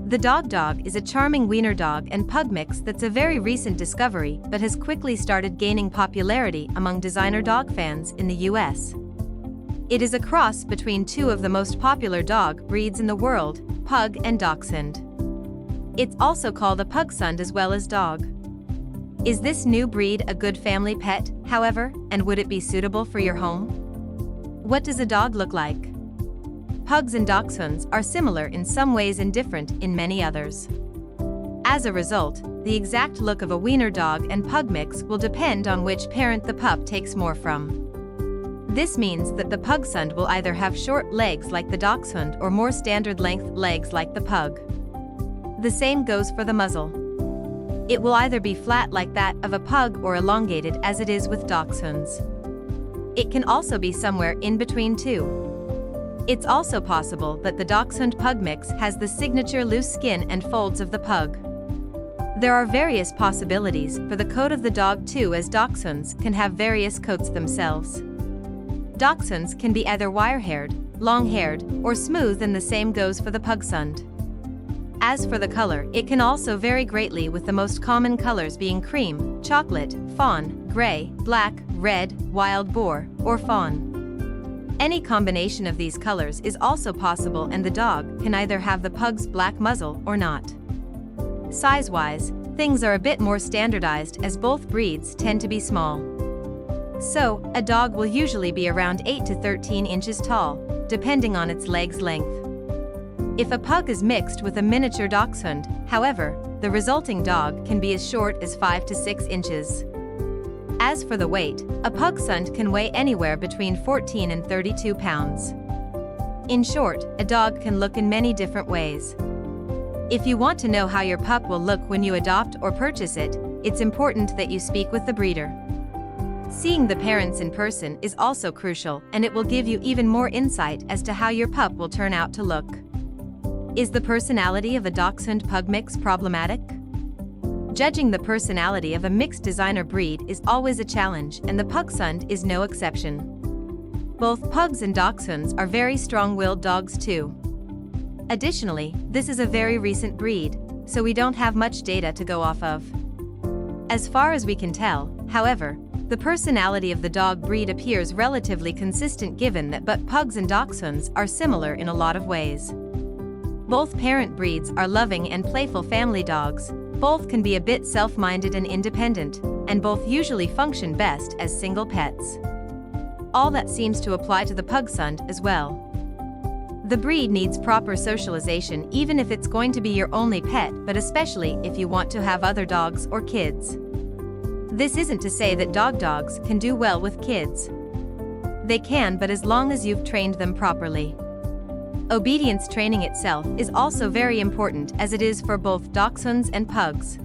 The Daug is a charming Wiener dog and pug mix that's a very recent discovery but has quickly started gaining popularity among designer dog fans in the US. It is a cross between two of the most popular dog breeds in the world, Pug and Dachshund. It's also called a Pugsund as well as Daug. Is this new breed a good family pet, however, and would it be suitable for your home? What does a dog look like? Pugs and Dachshunds are similar in some ways and different in many others. As a result, the exact look of a Wiener dog and pug mix will depend on which parent the pup takes more from. This means that the Pugsund will either have short legs like the Dachshund or more standard length legs like the pug. The same goes for the muzzle. It will either be flat like that of a pug or elongated as it is with Dachshunds. It can also be somewhere in between too. It's also possible that the Dachshund pug mix has the signature loose skin and folds of the pug. There are various possibilities for the coat of the dog too, as Dachshunds can have various coats themselves. Dachshunds can be either wire-haired, long-haired, or smooth, and the same goes for the Pugsund. As for the color, it can also vary greatly, with the most common colors being cream, chocolate, fawn, gray, black, red, wild boar, or fawn. Any combination of these colors is also possible, and the dog can either have the pug's black muzzle or not. Size-wise, things are a bit more standardized as both breeds tend to be small. So, a dog will usually be around 8 to 13 inches tall, depending on its leg's length. If a pug is mixed with a miniature dachshund, however, the resulting dog can be as short as 5 to 6 inches. As for the weight, a Pugsund can weigh anywhere between 14 and 32 pounds. In short, a dog can look in many different ways. If you want to know how your pup will look when you adopt or purchase it, it's important that you speak with the breeder. Seeing the parents in person is also crucial, and it will give you even more insight as to how your pup will turn out to look. Is the personality of a Dachshund pug mix problematic? Judging the personality of a mixed designer breed is always a challenge, and the Pugsund is no exception. Both pugs and Dachshunds are very strong-willed dogs too. Additionally, this is a very recent breed, so we don't have much data to go off of. As far as we can tell, however, the personality of the dog breed appears relatively consistent, given that both pugs and Dachshunds are similar in a lot of ways. Both parent breeds are loving and playful family dogs. Both can be a bit self-minded and independent, and both usually function best as single pets. All that seems to apply to the Pugsund as well. The breed needs proper socialization, even if it's going to be your only pet, but especially if you want to have other dogs or kids. This isn't to say that dogs can do well with kids. They can, but as long as you've trained them properly. Obedience training itself is also very important, as it is for both Dachshunds and pugs.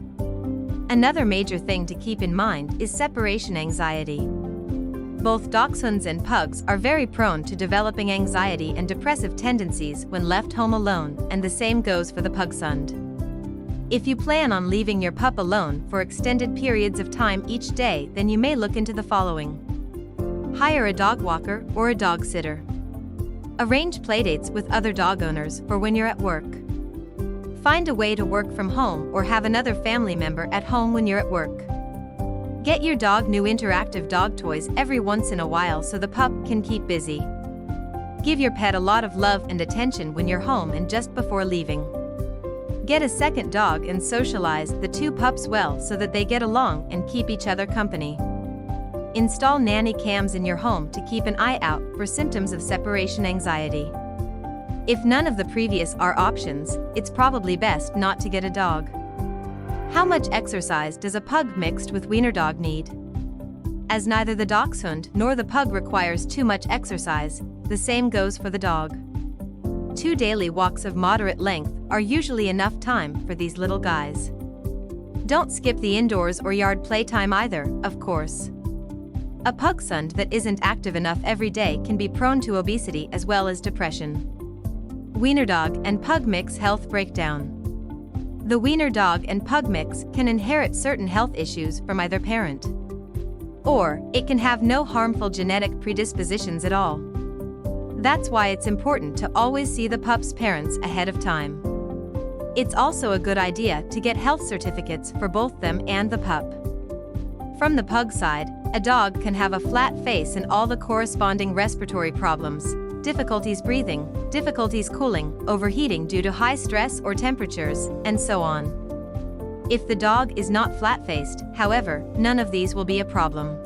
Another major thing to keep in mind is separation anxiety. Both Dachshunds and pugs are very prone to developing anxiety and depressive tendencies when left home alone, and the same goes for the Pugsund. If you plan on leaving your pup alone for extended periods of time each day, then you may look into the following. Hire a dog walker or a dog sitter. Arrange playdates with other dog owners for when you're at work. Find a way to work from home or have another family member at home when you're at work. Get your dog new interactive dog toys every once in a while so the pup can keep busy. Give your pet a lot of love and attention when you're home and just before leaving. Get a second dog and socialize the two pups well so that they get along and keep each other company. Install nanny cams in your home to keep an eye out for symptoms of separation anxiety. If none of the previous are options, it's probably best not to get a dog. How much exercise does a pug mixed with Wiener dog need? As neither the Dachshund nor the pug requires too much exercise, the same goes for the dog. 2 daily walks of moderate length are usually enough time for these little guys. Don't skip the indoors or yard playtime either, of course. A Pugsund that isn't active enough every day can be prone to obesity as well as depression. Wiener dog and pug mix health breakdown. The Wiener dog and pug mix can inherit certain health issues from either parent. Or, it can have no harmful genetic predispositions at all. That's why it's important to always see the pup's parents ahead of time. It's also a good idea to get health certificates for both them and the pup. From the pug side, a dog can have a flat face and all the corresponding respiratory problems, difficulties breathing, difficulties cooling, overheating due to high stress or temperatures, and so on. If the dog is not flat-faced, however, none of these will be a problem.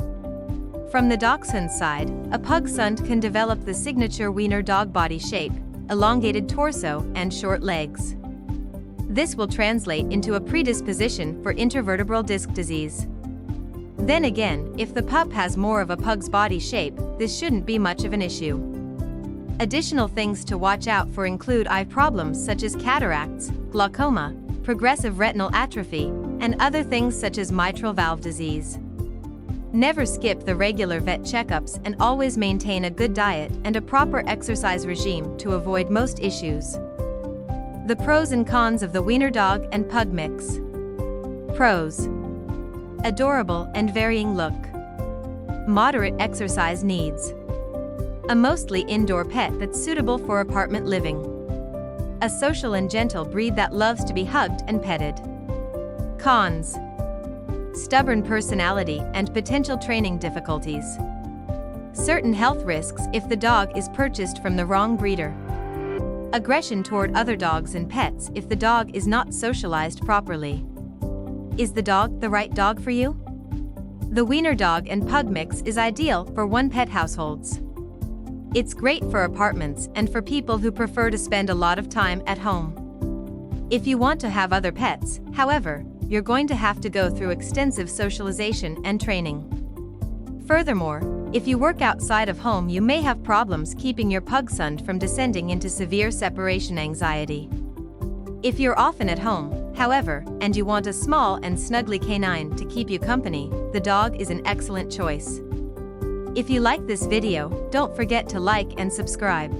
From the dachshund side, a Pugsund can develop the signature Wiener dog body shape, elongated torso, and short legs. This will translate into a predisposition for intervertebral disc disease. Then again, if the pup has more of a pug's body shape, this shouldn't be much of an issue. Additional things to watch out for include eye problems such as cataracts, glaucoma, progressive retinal atrophy, and other things such as mitral valve disease. Never skip the regular vet checkups and always maintain a good diet and a proper exercise regime to avoid most issues. The pros and cons of the Wiener dog and pug mix. Pros: adorable and varying look. Moderate exercise needs. A mostly indoor pet that's suitable for apartment living. A social and gentle breed that loves to be hugged and petted. Cons: stubborn personality and potential training difficulties. Certain health risks if the dog is purchased from the wrong breeder. Aggression toward other dogs and pets if the dog is not socialized properly. Is the dog the right dog for you? The Wiener dog and pug mix is ideal for one-pet households. It's great for apartments and for people who prefer to spend a lot of time at home. If you want to have other pets, however, you're going to have to go through extensive socialization and training. Furthermore, if you work outside of home, you may have problems keeping your Pugsund from descending into severe separation anxiety. If you're often at home, however, and you want a small and snuggly canine to keep you company, the dog is an excellent choice. If you like this video, don't forget to like and subscribe.